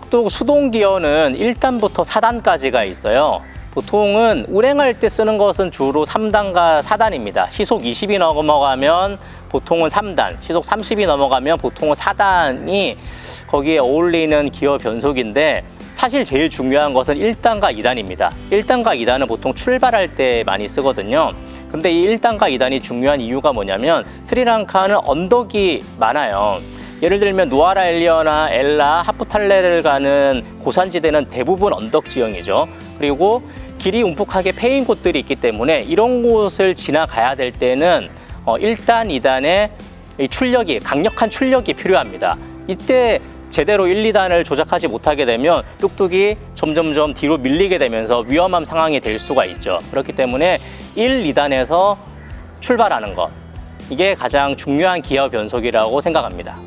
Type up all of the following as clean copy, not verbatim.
뚝뚝 수동 기어는 1단부터 4단까지가 있어요. 보통은 운행할 때 쓰는 것은 주로 3단과 4단입니다. 시속 20이 넘어가면 보통은 3단, 시속 30이 넘어가면 보통은 4단이 거기에 어울리는 기어 변속인데, 사실 제일 중요한 것은 1단과 2단입니다. 1단과 2단은 보통 출발할 때 많이 쓰거든요. 근데 이 1단과 2단이 중요한 이유가 뭐냐면, 스리랑카는 언덕이 많아요. 예를 들면 누아라 엘리어나 엘라, 하프탈레를 가는 고산지대는 대부분 언덕 지형이죠. 그리고 길이 움푹하게 패인 곳들이 있기 때문에 이런 곳을 지나가야 될 때는 1단, 2단의 출력이, 강력한 출력이 필요합니다. 이때 제대로 1, 2단을 조작하지 못하게 되면 뚝뚝이 점점점 뒤로 밀리게 되면서 위험한 상황이 될 수가 있죠. 그렇기 때문에 1, 2단에서 출발하는 것, 이게 가장 중요한 기어 변속이라고 생각합니다.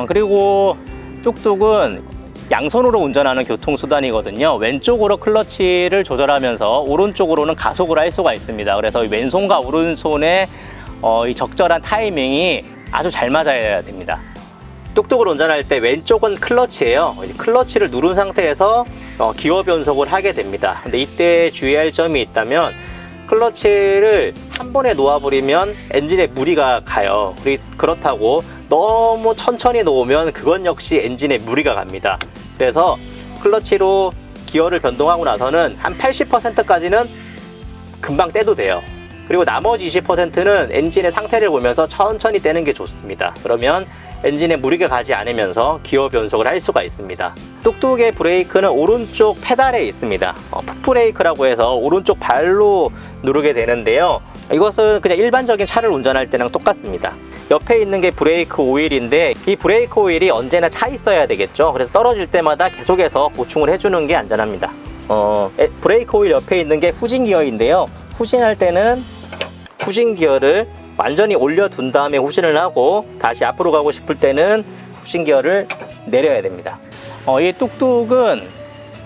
그리고 뚝뚝은 양손으로 운전하는 교통수단이거든요. 왼쪽으로 클러치를 조절하면서 오른쪽으로는 가속을 할 수가 있습니다. 그래서 왼손과 오른손의 이 적절한 타이밍이 아주 잘 맞아야 됩니다. 뚝뚝을 운전할 때 왼쪽은 클러치예요. 클러치를 누른 상태에서 기어 변속을 하게 됩니다. 근데 이때 주의할 점이 있다면, 클러치를 한 번에 놓아버리면 엔진에 무리가 가요. 그렇다고 너무 천천히 놓으면 그건 역시 엔진에 무리가 갑니다. 그래서 클러치로 기어를 변동하고 나서는 한 80%까지는 금방 떼도 돼요. 그리고 나머지 20%는 엔진의 상태를 보면서 천천히 떼는 게 좋습니다. 그러면 엔진에 무리가 가지 않으면서 기어 변속을 할 수가 있습니다. 뚝뚝의 브레이크는 오른쪽 페달에 있습니다. 풋브레이크라고 해서 오른쪽 발로 누르게 되는데요. 이것은 그냥 일반적인 차를 운전할 때랑 똑같습니다. 옆에 있는 게 브레이크 오일인데, 이 브레이크 오일이 언제나 차 있어야 되겠죠. 그래서 떨어질 때마다 계속해서 보충을 해주는 게 안전합니다. 브레이크 오일 옆에 있는 게 후진 기어인데요. 후진할 때는 후진 기어를 완전히 올려둔 다음에 후진을 하고, 다시 앞으로 가고 싶을 때는 후진 기어를 내려야 됩니다. 이 뚝뚝은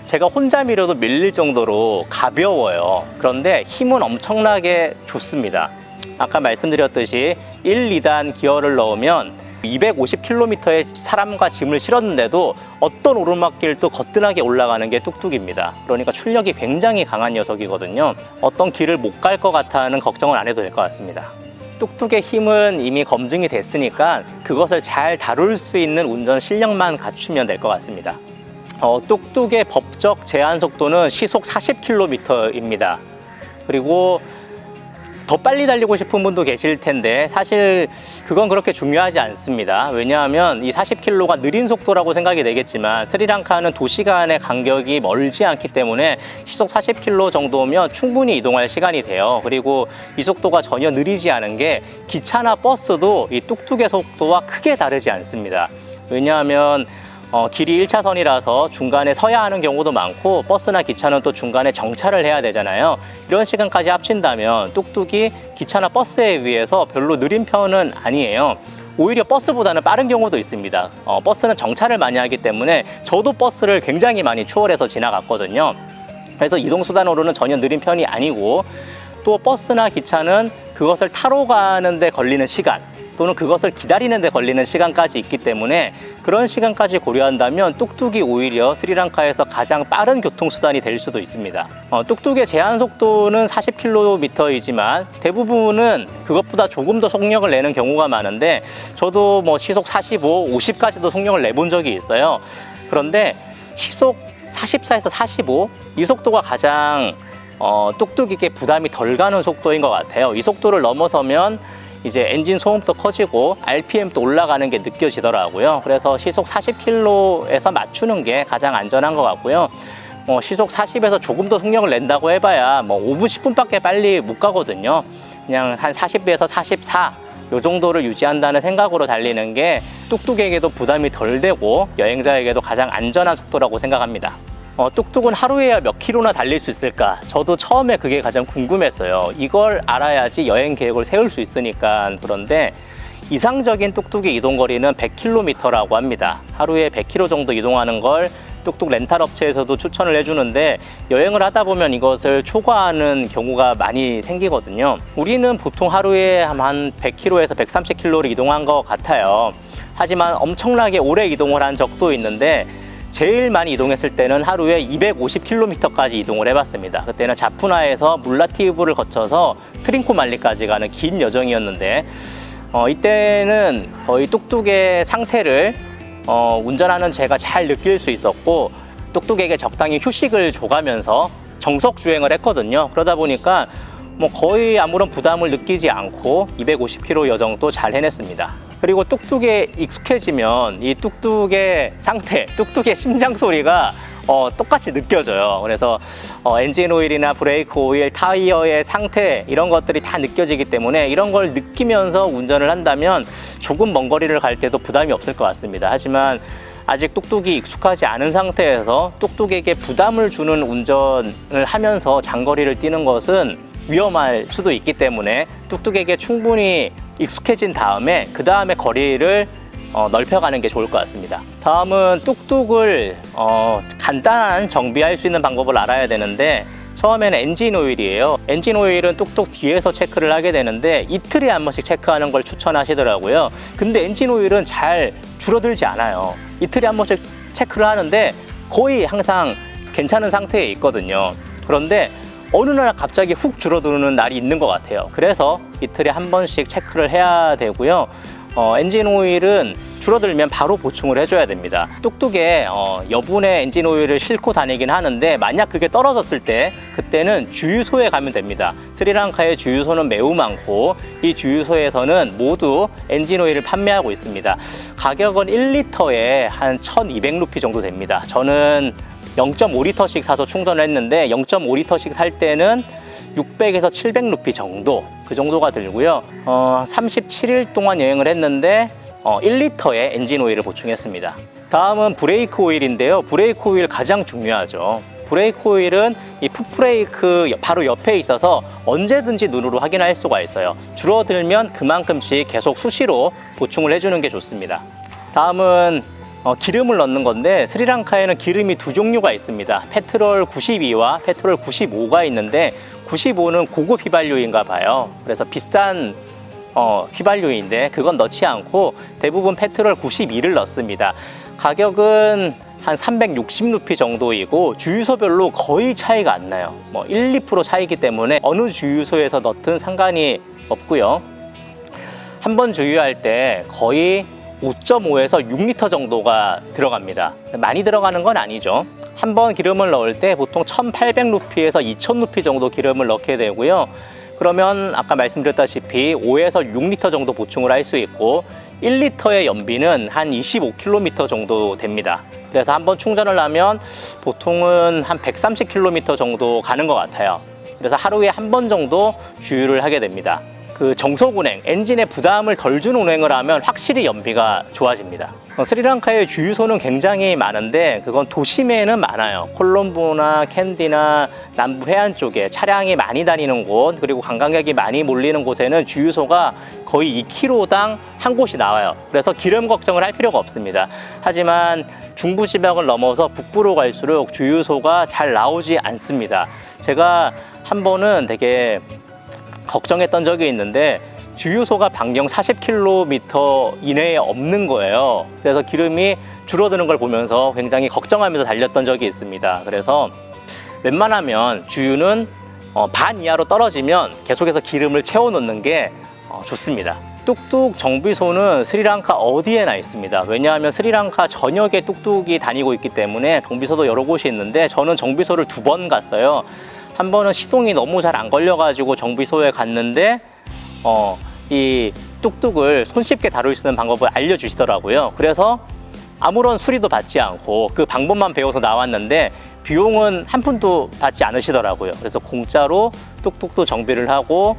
제가 혼자 밀어도 밀릴 정도로 가벼워요. 그런데 힘은 엄청나게 좋습니다. 아까 말씀드렸듯이 1, 2단 기어를 넣으면 250km의 사람과 짐을 실었는데도 어떤 오르막길도 거뜬하게 올라가는 게 뚝뚝입니다. 그러니까 출력이 굉장히 강한 녀석이거든요. 어떤 길을 못 갈 것 같아는 걱정을 안 해도 될 것 같습니다. 뚝뚝의 힘은 이미 검증이 됐으니까 그것을 잘 다룰 수 있는 운전 실력만 갖추면 될 것 같습니다. 뚝뚝의 법적 제한 속도는 시속 40km입니다. 그리고 더 빨리 달리고 싶은 분도 계실 텐데 사실 그건 그렇게 중요하지 않습니다. 왜냐하면 이 40km가 느린 속도라고 생각이 되겠지만, 스리랑카는 도시 간의 간격이 멀지 않기 때문에 시속 40km 정도면 충분히 이동할 시간이 돼요. 그리고 이 속도가 전혀 느리지 않은 게, 기차나 버스도 이 뚝뚝의 속도와 크게 다르지 않습니다. 왜냐하면 길이 1차선이라서 중간에 서야 하는 경우도 많고, 버스나 기차는 또 중간에 정차를 해야 되잖아요. 이런 시간까지 합친다면 뚝뚝이 기차나 버스에 비해서 별로 느린 편은 아니에요. 오히려 버스보다는 빠른 경우도 있습니다. 버스는 정차를 많이 하기 때문에 저도 버스를 굉장히 많이 추월해서 지나갔거든요. 그래서 이동수단으로는 전혀 느린 편이 아니고, 또 버스나 기차는 그것을 타러 가는데 걸리는 시간, 또는 그것을 기다리는 데 걸리는 시간까지 있기 때문에 그런 시간까지 고려한다면 뚝뚝이 오히려 스리랑카에서 가장 빠른 교통수단이 될 수도 있습니다. 뚝뚝의 제한 속도는 40km이지만 대부분은 그것보다 조금 더 속력을 내는 경우가 많은데, 저도 시속 45, 50까지도 속력을 내본 적이 있어요. 그런데 시속 44에서 45, 이 속도가 가장 뚝뚝이게 부담이 덜 가는 속도인 것 같아요. 이 속도를 넘어서면 이제 엔진 소음도 커지고 RPM도 올라가는 게 느껴지더라고요. 그래서 시속 40km에서 맞추는 게 가장 안전한 것 같고요. 시속 40에서 조금 더 속력을 낸다고 해봐야 5분, 10분밖에 빨리 못 가거든요. 그냥 한 40에서 44, 요 정도를 유지한다는 생각으로 달리는 게 뚝뚝에게도 부담이 덜 되고 여행자에게도 가장 안전한 속도라고 생각합니다. 뚝뚝은 하루에 몇 킬로나 달릴 수 있을까? 저도 처음에 그게 가장 궁금했어요. 이걸 알아야지 여행 계획을 세울 수 있으니까. 그런데 이상적인 뚝뚝의 이동거리는 100km라고 합니다. 하루에 100km 정도 이동하는 걸 뚝뚝 렌탈 업체에서도 추천을 해주는데, 여행을 하다 보면 이것을 초과하는 경우가 많이 생기거든요. 우리는 보통 하루에 한 100km에서 130km를 이동한 것 같아요. 하지만 엄청나게 오래 이동을 한 적도 있는데, 제일 많이 이동했을 때는 하루에 250km까지 이동을 해봤습니다. 그때는 자푸나에서 물라티브를 거쳐서 트링코말리까지 가는 긴 여정이었는데 이때는 거의 뚝뚝의 상태를 운전하는 제가 잘 느낄 수 있었고 뚝뚝에게 적당히 휴식을 줘가면서 정석 주행을 했거든요. 그러다 보니까 뭐 거의 아무런 부담을 느끼지 않고 250km 여정도 잘 해냈습니다. 그리고 뚝뚝에 익숙해지면 이 뚝뚝의 상태, 뚝뚝의 심장 소리가 똑같이 느껴져요. 그래서 엔진 오일이나 브레이크 오일, 타이어의 상태 이런 것들이 다 느껴지기 때문에 이런 걸 느끼면서 운전을 한다면 조금 먼 거리를 갈 때도 부담이 없을 것 같습니다. 하지만 아직 뚝뚝이 익숙하지 않은 상태에서 뚝뚝에게 부담을 주는 운전을 하면서 장거리를 뛰는 것은 위험할 수도 있기 때문에 뚝뚝에게 충분히 익숙해진 다음에 그 다음에 거리를 넓혀가는 게 좋을 것 같습니다. 다음은 뚝뚝을 간단한 정비할 수 있는 방법을 알아야 되는데 처음에는 엔진 오일이에요. 엔진 오일은 뚝뚝 뒤에서 체크를 하게 되는데 이틀에 한 번씩 체크하는 걸 추천하시더라고요. 근데 엔진 오일은 잘 줄어들지 않아요. 이틀에 한 번씩 체크를 하는데 거의 항상 괜찮은 상태에 있거든요. 그런데 어느 날 갑자기 훅 줄어드는 날이 있는 것 같아요. 그래서 이틀에 한 번씩 체크를 해야 되고요. 엔진 오일은 줄어들면 바로 보충을 해줘야 됩니다. 뚝뚝에 여분의 엔진 오일을 싣고 다니긴 하는데 만약 그게 떨어졌을 때 그때는 주유소에 가면 됩니다. 스리랑카의 주유소는 매우 많고 이 주유소에서는 모두 엔진 오일을 판매하고 있습니다. 가격은 1리터에 한 1200루피 정도 됩니다. 저는 0.5리터씩 사서 충전을 했는데 0.5리터씩 살 때는 600에서 700루피 정도 그 정도가 들고요. 37일 동안 여행을 했는데 1리터의 엔진 오일을 보충했습니다. 다음은 브레이크 오일인데요. 브레이크 오일 가장 중요하죠. 브레이크 오일은 이 풋브레이크 바로 옆에 있어서 언제든지 눈으로 확인할 수가 있어요. 줄어들면 그만큼씩 계속 수시로 보충을 해주는 게 좋습니다. 다음은 기름을 넣는 건데 스리랑카에는 기름이 두 종류가 있습니다. 페트롤 92와 페트롤 95가 있는데 95는 고급 휘발유인가 봐요. 그래서 비싼 휘발유인데 그건 넣지 않고 대부분 페트롤 92를 넣습니다. 가격은 한 360루피 정도이고 주유소별로 거의 차이가 안 나요. 1, 2% 차이기 때문에 어느 주유소에서 넣든 상관이 없고요. 한 번 주유할 때 거의 5.5에서 6리터 정도가 들어갑니다. 많이 들어가는 건 아니죠. 한 번 기름을 넣을 때 보통 1800루피에서 2000루피 정도 기름을 넣게 되고요. 그러면 아까 말씀드렸다시피 5에서 6리터 정도 보충을 할 수 있고 1리터의 연비는 한 25km 정도 됩니다. 그래서 한 번 충전을 하면 보통은 한 130km 정도 가는 것 같아요. 그래서 하루에 한 번 정도 주유를 하게 됩니다. 그 정속 운행, 엔진에 부담을 덜 주는 운행을 하면 확실히 연비가 좋아집니다. 스리랑카의 주유소는 굉장히 많은데 그건 도심에는 많아요. 콜롬보나 캔디나 남부 해안 쪽에 차량이 많이 다니는 곳 그리고 관광객이 많이 몰리는 곳에는 주유소가 거의 2km당 한 곳이 나와요. 그래서 기름 걱정을 할 필요가 없습니다. 하지만 중부지방을 넘어서 북부로 갈수록 주유소가 잘 나오지 않습니다. 제가 한 번은 되게 걱정했던 적이 있는데 주유소가 반경 40km 이내에 없는 거예요. 그래서 기름이 줄어드는 걸 보면서 굉장히 걱정하면서 달렸던 적이 있습니다. 그래서 웬만하면 주유는 반 이하로 떨어지면 계속해서 기름을 채워 넣는 게 좋습니다. 뚝뚝 정비소는 스리랑카 어디에나 있습니다. 왜냐하면 스리랑카 전역에 뚝뚝이 다니고 있기 때문에 정비소도 여러 곳이 있는데 저는 정비소를 2번 갔어요. 한 번은 시동이 너무 잘 안 걸려가지고 정비소에 갔는데 이 뚝뚝을 손쉽게 다룰 수 있는 방법을 알려주시더라고요. 그래서 아무런 수리도 받지 않고 그 방법만 배워서 나왔는데 비용은 한 푼도 받지 않으시더라고요. 그래서 공짜로 뚝뚝도 정비를 하고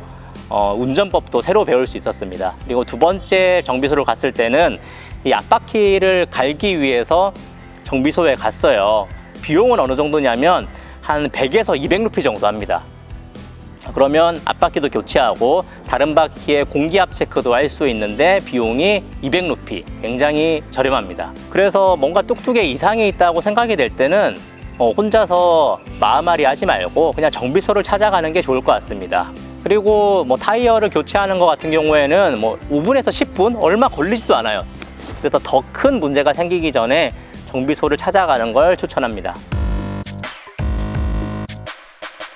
운전법도 새로 배울 수 있었습니다. 그리고 두 번째 정비소를 갔을 때는 이 앞바퀴를 갈기 위해서 정비소에 갔어요. 비용은 어느 정도냐면 한 100에서 200루피 정도 합니다. 그러면 앞바퀴도 교체하고 다른 바퀴에 공기압 체크도 할 수 있는데 비용이 200루피, 굉장히 저렴합니다. 그래서 뭔가 뚝뚝에 이상이 있다고 생각이 될 때는 혼자서 마음앓이 하지 말고 그냥 정비소를 찾아가는 게 좋을 것 같습니다. 그리고 타이어를 교체하는 것 같은 경우에는 5분에서 10분 얼마 걸리지도 않아요. 그래서 더 큰 문제가 생기기 전에 정비소를 찾아가는 걸 추천합니다.